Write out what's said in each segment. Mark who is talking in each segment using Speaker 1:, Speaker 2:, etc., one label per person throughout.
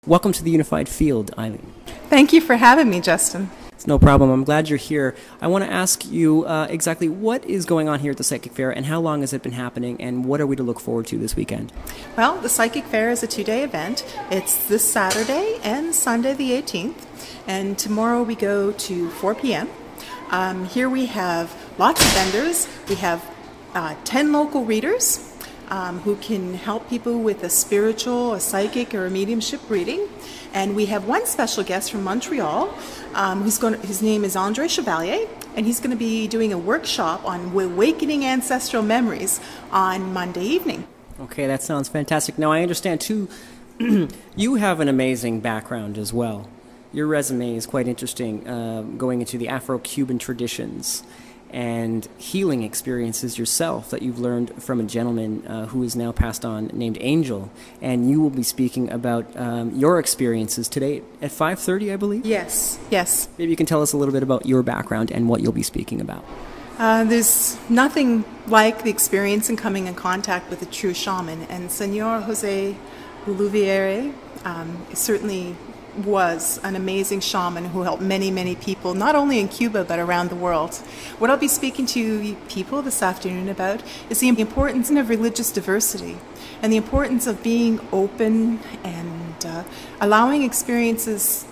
Speaker 1: Welcome to the Unified Field, Eileen.
Speaker 2: Thank you for having me, Justin.
Speaker 1: It's no problem. I'm glad you're here. I want to ask you exactly what is going on here at the Psychic Fair and how long has it been happening and what are we to look forward to this weekend?
Speaker 2: Well, the Psychic Fair is a two-day event. It's this Saturday and Sunday the 18th. And tomorrow we go to 4 p.m. Here we have lots of vendors. We have 10 local readers who can help people with a spiritual, a psychic, or a mediumship reading. And we have one special guest from Montreal. His name is Andrew Chevalier, and he's going to be doing a workshop on awakening ancestral memories on Monday evening.
Speaker 1: Okay, that sounds fantastic. Now, I understand, too, you have an amazing background as well. Your resume is quite interesting, going into the Afro-Cuban traditions and healing experiences yourself that you've learned from a gentleman who is now passed on named Angel. And you will be speaking about your experiences today at 5:30, I believe?
Speaker 2: Yes.
Speaker 1: Maybe you can tell us a little bit about your background and what you'll be speaking about.
Speaker 2: There's nothing like the experience in coming in contact with a true shaman. And Senor Jose Boulouviere certainly was an amazing shaman who helped many, many people, not only in Cuba, but around the world. What I'll be speaking to people this afternoon about is the importance of religious diversity and the importance of being open and allowing experiences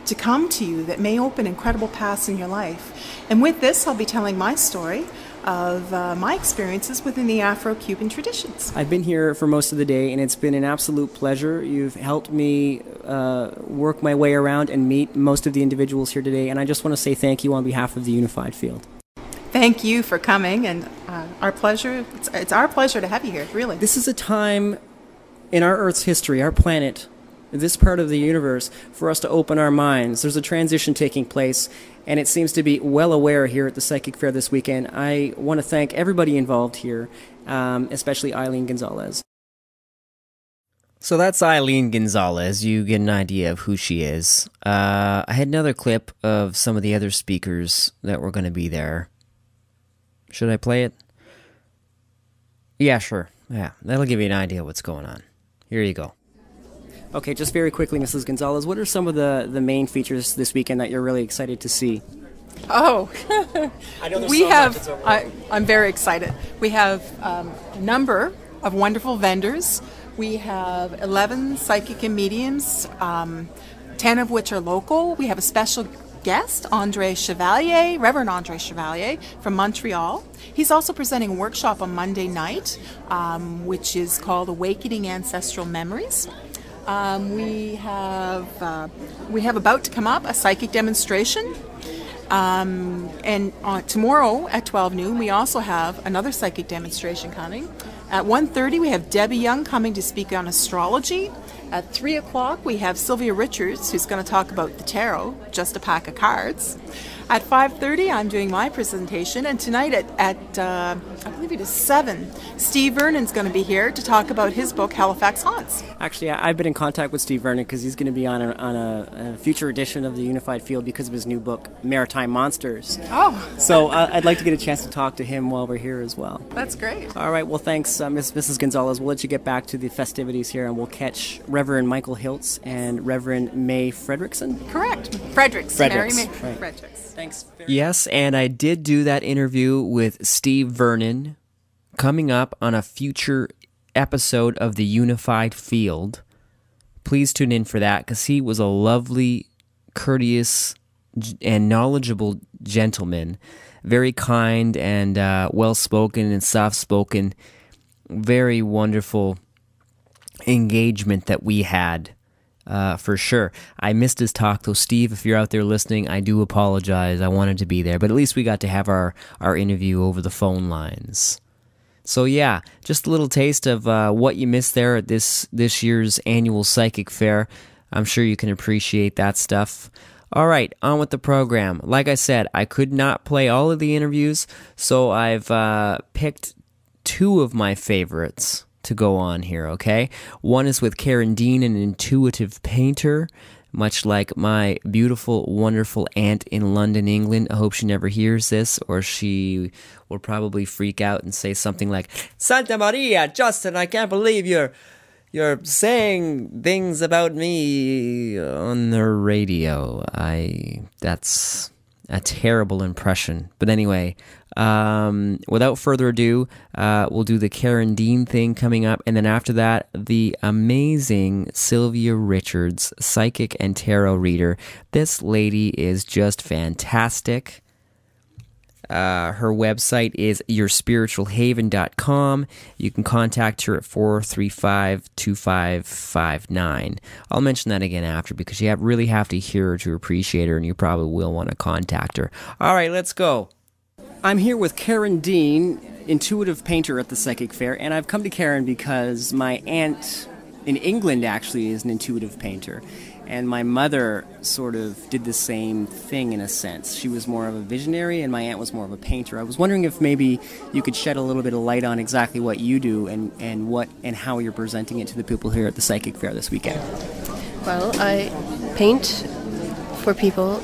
Speaker 2: to come to you that may open incredible paths in your life. And with this, I'll be telling my story of my experiences within the Afro-Cuban traditions.
Speaker 1: I've been here for most of the day, and it's been an absolute pleasure. You've helped me work my way around and meet most of the individuals here today, and I just want to say thank you on behalf of the Unified Field.
Speaker 2: Thank you for coming, and our pleasure. It's our pleasure to have you here, really.
Speaker 1: This is a time in our Earth's history, our planet, this part of the universe, for us to open our minds. There's a transition taking place, and it seems to be well aware here at the Psychic Fair this weekend. I want to thank everybody involved here, especially Eileen Gonzalez. So that's Eileen Gonzalez. You get an idea of who she is. I had another clip of some of the other speakers that were going to be there. Should I play it? Yeah, sure. Yeah, that'll give you an idea of what's going on. Here you go. Okay, just very quickly, Mrs. Gonzalez, what are some of the main features this weekend that you're really excited to see?
Speaker 2: Oh,
Speaker 1: I know
Speaker 2: we have. I'm very excited. We have a number of wonderful vendors. We have 11 psychic and mediums, 10 of which are local. We have a special guest, André Chevalier, Reverend André Chevalier from Montreal. He's also presenting a workshop on Monday night, which is called Awakening Ancestral Memories. We have about to come up a psychic demonstration. And tomorrow at 12 noon, we also have another psychic demonstration coming. At 1:30, we have Debbie Young coming to speak on astrology. At 3 o'clock, we have Sylvia Richards, who's going to talk about the tarot, just a pack of cards. At 5:30, I'm doing my presentation, and tonight at I believe it is 7, Steve Vernon's going to be here to talk about his book, Halifax Haunts. Actually, I've been in contact with Steve Vernon because he's going to be on a future edition of the Unified Field because of his new book, Maritime Monsters. Oh. So I'd like to get a chance to talk to him while we're here as well. That's great. All right, well, thanks, Mrs. Gonzalez. We'll let you get back to the festivities here, and we'll catch Reverend Michael Hiltz and Reverend May Fredrickson. Correct. Fredericks. Mary May Fredericks. Thanks. Yes, and I did do that interview with Steve Vernon coming up on a future episode of the Unified Field. Please tune in for that because he was a lovely, courteous, and knowledgeable gentleman. Very kind and well-spoken and soft-spoken. Very wonderful engagement that we had. For sure. I missed his talk, though. Steve, if you're out there listening, I do apologize. I wanted to be there, but at least we got to have our interview over the phone lines. So yeah, just a little taste of what you missed there at this year's annual Psychic Fair. I'm sure you can appreciate that stuff. All right, on with the program. Like I said, I could not play all of the interviews, so I've picked 2 of my favorites to go on here, okay? One is with Karen Dean, an intuitive painter, much like my beautiful, wonderful aunt in London, England. I hope she never hears this, or she will probably freak out and say something like, Santa Maria, Justin, I can't believe you're
Speaker 3: You're saying things about me on the radio. That's a terrible impression. But anyway, without further ado, we'll do the Karen Dean thing coming up. And then after that, the amazing Sylvia Richards, psychic and tarot reader. This lady is just fantastic. Her website is yourspiritualhaven.com. You can contact her at 435-2559. I'll mention that again after because you really have to hear her to appreciate her, and you probably will want to contact her. All right, let's go.
Speaker 1: I'm here with Karen Dean, intuitive painter at the Psychic Fair, and I've come to Karen because my aunt in England actually is an intuitive painter. And my mother sort of did the same thing in a sense. She was more of a visionary, and my aunt was more of a painter. I was wondering if maybe you could shed a little bit of light on exactly what you do and how you're presenting it to the people here at the Psychic Fair this weekend.
Speaker 4: Well, I paint for people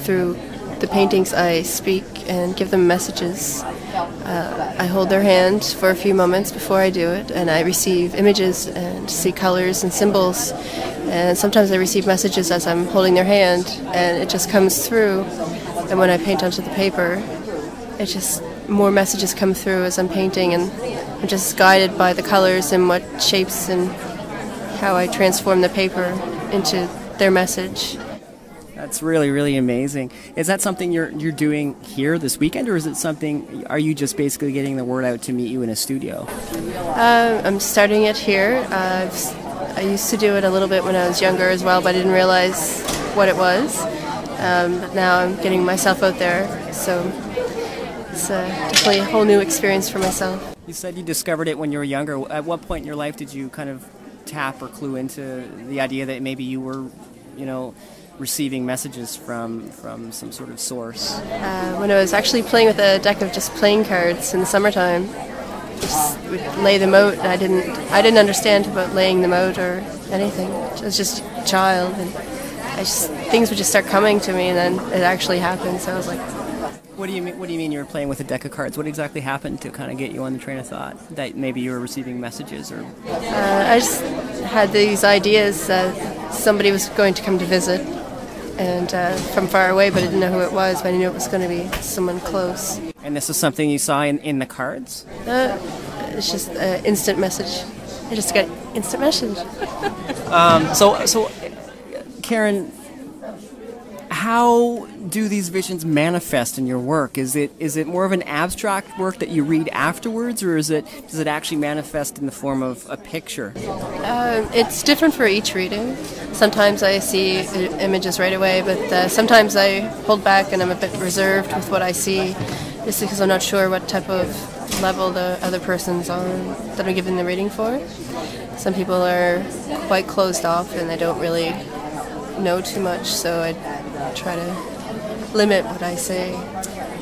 Speaker 4: through the paintings. I speak and give them messages. I hold their hand for a few moments before I do it, and I receive images and see colors and symbols. And sometimes I receive messages as I'm holding their hand, and it just comes through. And when I paint onto the paper, it just more messages come through as I'm painting, and I'm just guided by the colors and what shapes and how I transform the paper into their message.
Speaker 1: That's really, really amazing. Is that something you're doing here this weekend, or is it something, are you just basically getting the word out to meet you in a studio?
Speaker 4: I'm starting it here. I used to do it a little bit when I was younger as well, but I didn't realize what it was. But now I'm getting myself out there, so it's definitely a whole new experience for myself.
Speaker 1: You said you discovered it when you were younger. At what point in your life did you kind of tap or clue into the idea that maybe you were, receiving messages from some sort of source?
Speaker 4: When I was actually playing with a deck of just playing cards in the summertime. Just would lay them out, and I didn't understand about laying them out or anything. I was just a child, and things would just start coming to me, and then it actually happened. So I was like,
Speaker 1: What do you mean you were playing with a deck of cards? What exactly happened to kind of get you on the train of thought that maybe you were receiving messages? Or
Speaker 4: I just had these ideas that somebody was going to come to visit, and from far away, but I didn't know who it was, but I knew it was going to be someone close.
Speaker 1: And this is something you saw in the cards?
Speaker 4: It's just an instant message. I just got instant message.
Speaker 1: So, Karen, how do these visions manifest in your work? Is it more of an abstract work that you read afterwards, or does it actually manifest in the form of a picture?
Speaker 4: It's different for each reading. Sometimes I see images right away, but sometimes I hold back and I'm a bit reserved with what I see, just because I'm not sure what type of level the other person's on that I'm giving the reading for. Some people are quite closed off and they don't really know too much, so I try to limit what I say.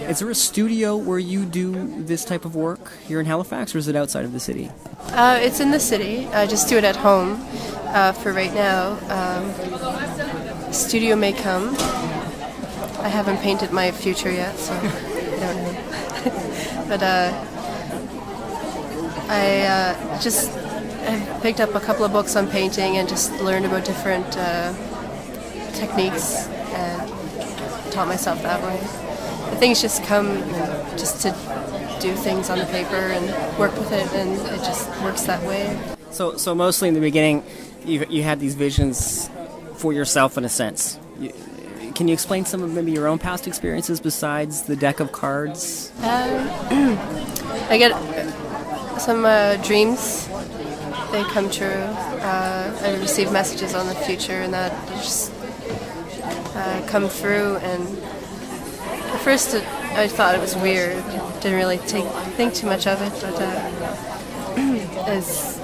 Speaker 1: Is there a studio where you do this type of work here in Halifax, or is it outside of the city?
Speaker 4: It's in the city. I just do it at home for right now. Studio may come. I haven't painted my future yet, so I don't know. But I picked up a couple of books on painting and just learned about different techniques and taught myself that way. The things just come just to do things on the paper and work with it, and it just works that way.
Speaker 1: So mostly in the beginning, you had these visions for yourself in a sense. Can you explain some of maybe your own past experiences besides the deck of cards?
Speaker 4: I get some dreams. They come true. I receive messages on the future, and that just come through. And at first I thought it was weird. Didn't really think too much of it, but as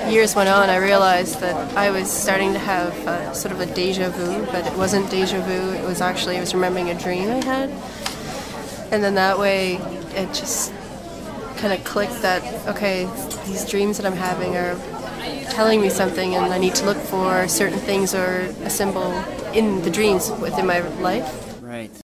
Speaker 4: years went on, I realized that I was starting to have sort of a deja vu, but it wasn't deja vu. It was remembering a dream I had. And then that way, it just kind of clicked that, okay, these dreams that I'm having are telling me something, and I need to look for certain things or a symbol in the dreams within my life.